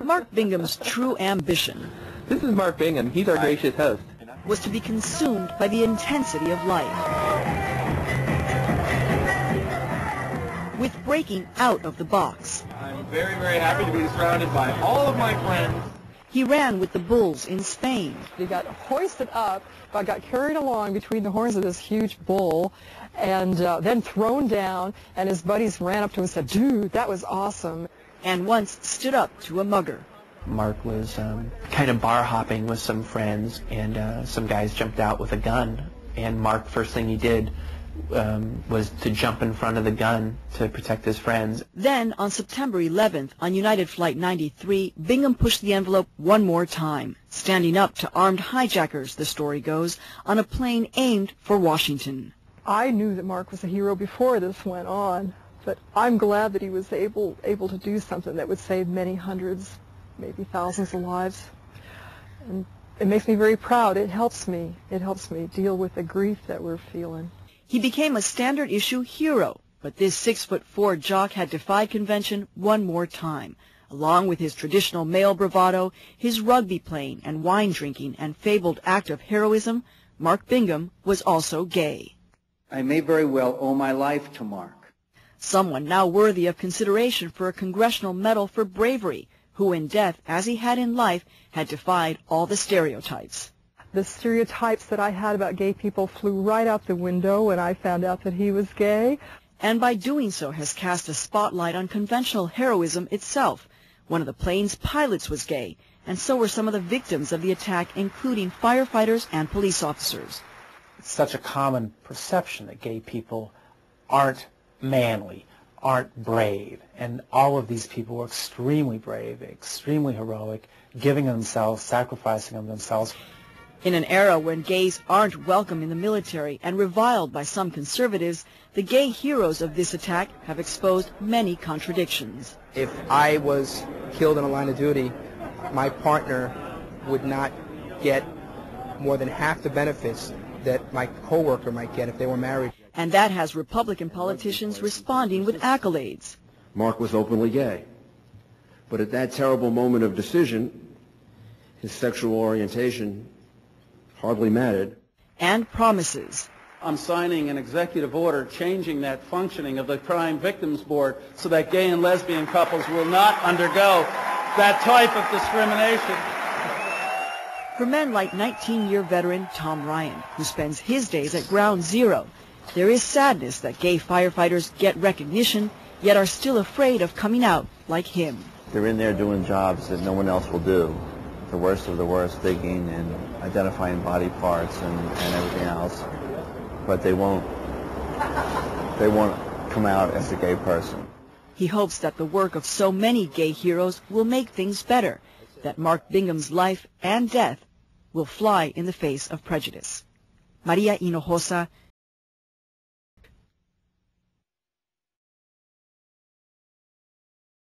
Mark Bingham's true ambition, This is Mark Bingham. He's our gracious host. was to be consumed by the intensity of life, with breaking out of the box. I'm very, very happy to be surrounded by all of my friends. He ran with the bulls in Spain. He got hoisted up, but got carried along between the horns of this huge bull, and then thrown down, and his buddies ran up to him and said, "Dude, that was awesome." And once stood up to a mugger. Mark was kind of bar hopping with some friends, and some guys jumped out with a gun. And Mark, first thing he did was to jump in front of the gun to protect his friends. Then, on September 11th, on United Flight 93, Bingham pushed the envelope one more time, standing up to armed hijackers, the story goes, on a plane aimed for Washington. I knew that Mark was a hero before this went on, but I'm glad that he was able to do something that would save many hundreds, maybe thousands of lives. And it makes me very proud. It helps me deal with the grief that we're feeling. He became a standard-issue hero, but this 6'4" jock had defied convention one more time. Along with his traditional male bravado, his rugby playing and wine drinking and fabled act of heroism, Mark Bingham was also gay. I may very well owe my life to Mark. Someone now worthy of consideration for a congressional medal for bravery, who in death, as he had in life, had defied all the stereotypes. The stereotypes that I had about gay people flew right out the window when I found out that he was gay. And by doing so has cast a spotlight on conventional heroism itself. One of the plane's pilots was gay, and so were some of the victims of the attack, including firefighters and police officers. It's such a common perception that gay people aren't manly, aren't brave, and all of these people were extremely brave, extremely heroic, giving themselves, sacrificing of themselves. In an era when gays aren't welcome in the military and reviled by some conservatives, the gay heroes of this attack have exposed many contradictions. If I was killed in a line of duty, my partner would not get more than half the benefits that my coworker might get if they were married. And that has Republican politicians responding with accolades. Mark was openly gay. But at that terrible moment of decision, his sexual orientation hardly mattered. And promises. I'm signing an executive order changing that functioning of the Crime Victims Board so that gay and lesbian couples will not undergo that type of discrimination. For men like 19-year veteran Tom Ryan, who spends his days at Ground Zero, there is sadness that gay firefighters get recognition, yet are still afraid of coming out like him. They're in there doing jobs that no one else will do. The worst of the worst, digging and identifying body parts and everything else. But they won't come out as a gay person. He hopes that the work of so many gay heroes will make things better, that Mark Bingham's life and death will fly in the face of prejudice. Maria Hinojosa,